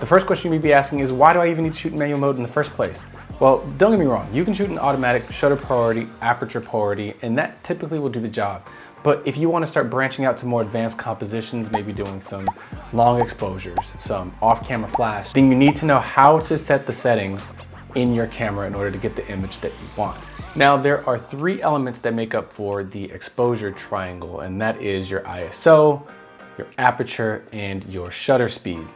The first question you may be asking is, why do I even need to shoot in manual mode in the first place? Well, don't get me wrong, you can shoot in automatic, shutter priority, aperture priority, and that typically will do the job. But if you want to start branching out to more advanced compositions, maybe doing some long exposures, some off-camera flash, then you need to know how to set the settings in your camera in order to get the image that you want. Now, there are three elements that make up for the exposure triangle, and that is your ISO, your aperture, and your shutter speed.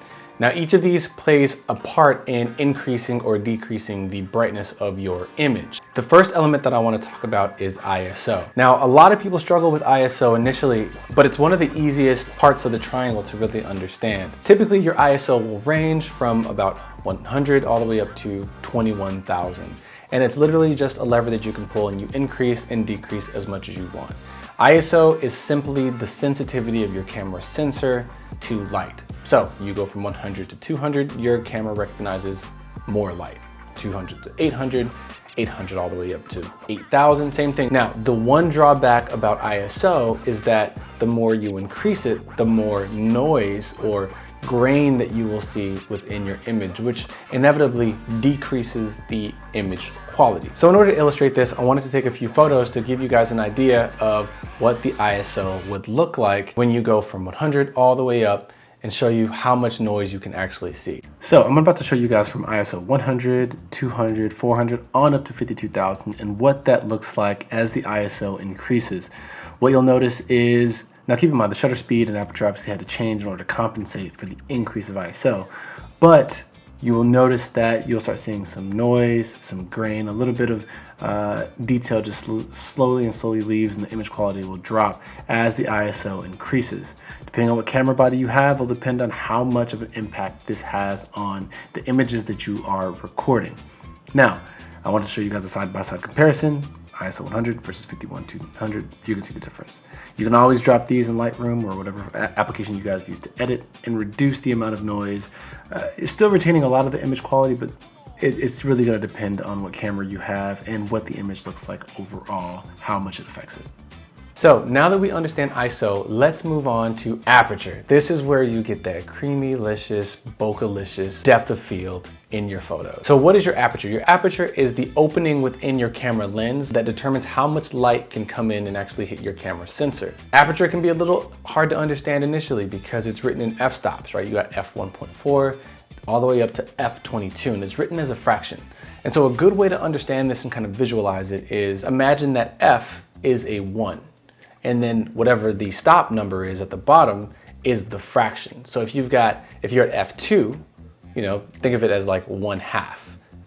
Now, each of these plays a part in increasing or decreasing the brightness of your image. The first element that I want to talk about is ISO. Now, a lot of people struggle with ISO initially, but it's one of the easiest parts of the triangle to really understand. Typically, your ISO will range from about 100 all the way up to 21,000. And it's literally just a lever that you can pull and you increase and decrease as much as you want. ISO is simply the sensitivity of your camera sensor to light. So you go from 100 to 200, your camera recognizes more light. 200 to 800, 800 all the way up to 8,000, same thing. Now, the one drawback about ISO is that the more you increase it, the more noise or grain that you will see within your image, which inevitably decreases the image quality. So in order to illustrate this, I wanted to take a few photos to give you guys an idea of what the ISO would look like when you go from 100 all the way up and show you how much noise you can actually see. So I'm about to show you guys from ISO 100, 200, 400, on up to 52,000 and what that looks like as the ISO increases. What you'll notice is, now keep in mind the shutter speed and aperture obviously had to change in order to compensate for the increase of ISO, but you will notice that you'll start seeing some noise, some grain, a little bit of detail just slowly leaves, and the image quality will drop as the ISO increases. Depending on what camera body you have will depend on how much of an impact this has on the images that you are recording. Now, I want to show you guys a side-by-side comparison. ISO 100 versus 51-200, you can see the difference. You can always drop these in Lightroom or whatever application you guys use to edit and reduce the amount of noise. It's still retaining a lot of the image quality, but it's really going to depend on what camera you have and what the image looks like overall, how much it affects it. So now that we understand ISO, let's move on to aperture. This is where you get that creamy-licious, bokeh-licious depth of field in your photos. So what is your aperture? Your aperture is the opening within your camera lens that determines how much light can come in and actually hit your camera sensor. Aperture can be a little hard to understand initially because it's written in f-stops, right? You got f1.4 all the way up to f22, and it's written as a fraction. And so a good way to understand this and kind of visualize it is imagine that f is a 1. And then whatever the stop number is at the bottom is the fraction. So if you're at f2, think of it as like 1/2.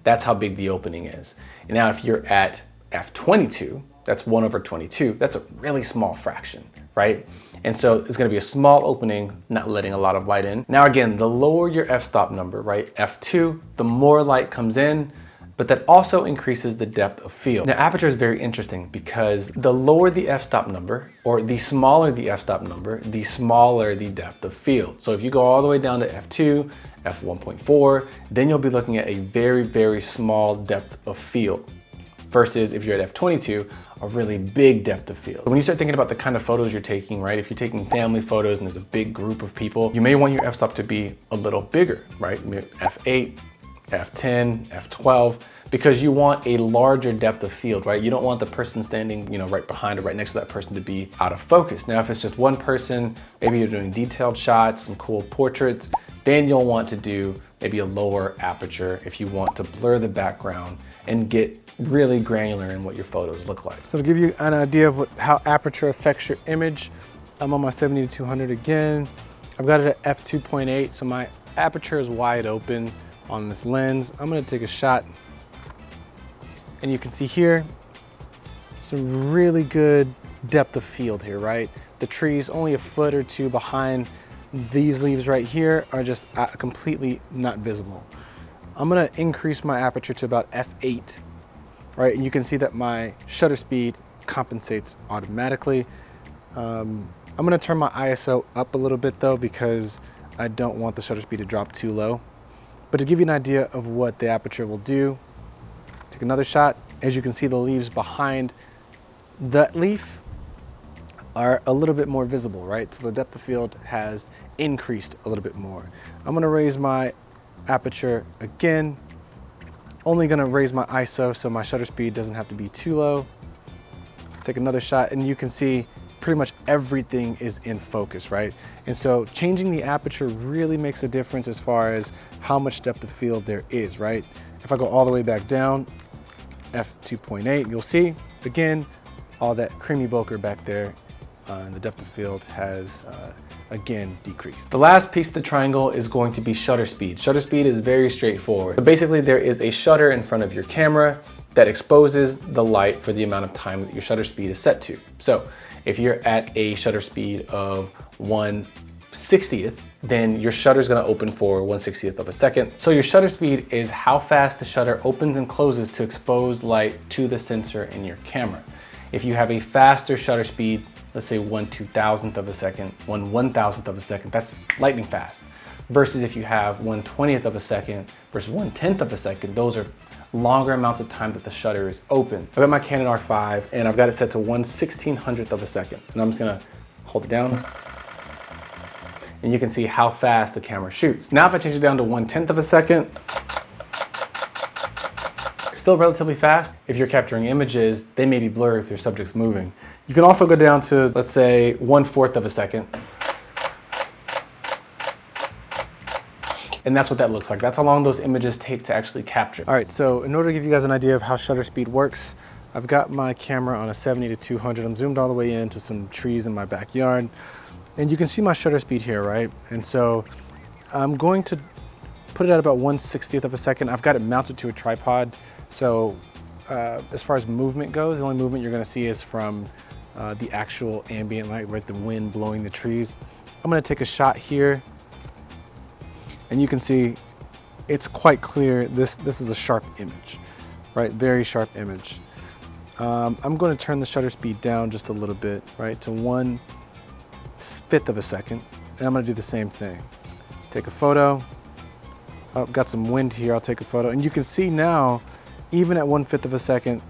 That's how big the opening is. And now if you're at f22, that's 1/22. That's a really small fraction, right? And so it's gonna be a small opening, not letting a lot of light in. Now again, the lower your f-stop number, right? f2, the more light comes in, but that also increases the depth of field. Now, aperture is very interesting because the lower the f-stop number, or the smaller the f-stop number, the smaller the depth of field. So if you go all the way down to f2, f1.4, then you'll be looking at a very, very small depth of field. Versus if you're at f22, a really big depth of field. When you start thinking about the kind of photos you're taking, right? If you're taking family photos and there's a big group of people, you may want your f-stop to be a little bigger, right? f8, f10, f12, because you want a larger depth of field, right? You don't want the person standing, right behind or right next to that person to be out of focus. Now, if it's just one person, maybe you're doing detailed shots, some cool portraits, then you'll want to do maybe a lower aperture if you want to blur the background and get really granular in what your photos look like. So to give you an idea of how aperture affects your image, I'm on my 70-200 again. I've got it at f2.8, so my aperture is wide open on this lens. I'm gonna take a shot, and you can see here some really good depth of field here, right? The trees only a foot or two behind these leaves right here are just completely not visible. I'm gonna increase my aperture to about f8, right? And you can see that my shutter speed compensates automatically. I'm gonna turn my ISO up a little bit though, because I don't want the shutter speed to drop too low. But to give you an idea of what the aperture will do, take another shot. As you can see, the leaves behind that leaf are a little bit more visible, right? So the depth of field has increased a little bit more. I'm gonna raise my Aperture again. Only gonna raise my ISO so my shutter speed doesn't have to be too low. Take another shot and you can see pretty much everything is in focus, right? And so changing the aperture really makes a difference as far as how much depth of field there is, right? If I go all the way back down, f2.8, you'll see, again, all that creamy bokeh back there, and the depth of field has, again, decreased. The last piece of the triangle is going to be shutter speed. Shutter speed is very straightforward. So basically, there is a shutter in front of your camera that exposes the light for the amount of time that your shutter speed is set to. So if you're at a shutter speed of 1/60th, then your shutter is going to open for 1/60th of a second. So your shutter speed is how fast the shutter opens and closes to expose light to the sensor in your camera. If you have a faster shutter speed, let's say 1/2000th of a second, 1/1000th of a second, that's lightning fast. Versus if you have 1/20th of a second versus 1/10th of a second, those are longer amounts of time that the shutter is open. I've got my Canon R5 and I've got it set to 1/1600th of a second. And I'm just gonna hold it down and you can see how fast the camera shoots. Now if I change it down to 1/10th of a second, still relatively fast. If you're capturing images, they may be blurry if your subject's moving. You can also go down to, let's say, 1/4 of a second. And that's what that looks like. That's how long those images take to actually capture. All right, so in order to give you guys an idea of how shutter speed works, I've got my camera on a 70-200. I'm zoomed all the way into some trees in my backyard. And you can see my shutter speed here, right? And so I'm going to put it at about 1/60th of a second. I've got it mounted to a tripod. So as far as movement goes, the only movement you're gonna see is from the actual ambient light, right? The wind blowing the trees. I'm gonna take a shot here and you can see it's quite clear. This is a sharp image, right? Very sharp image. I'm going to turn the shutter speed down just a little bit, right? To 1/5 of a second. And I'm going to do the same thing. Take a photo. Oh, got some wind here. I'll take a photo. And you can see now, even at 1/5 of a second,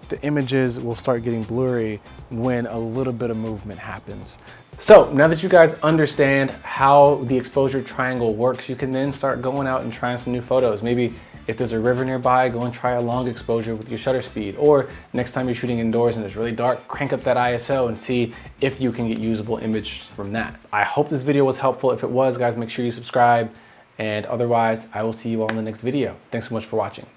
the images will start getting blurry when a little bit of movement happens. So now that you guys understand how the exposure triangle works, you can then start going out and trying some new photos. Maybe if there's a river nearby, go and try a long exposure with your shutter speed. Or next time you're shooting indoors and it's really dark, crank up that ISO and see if you can get usable images from that. I hope this video was helpful. If it was, guys, make sure you subscribe. And otherwise, I will see you all in the next video. Thanks so much for watching.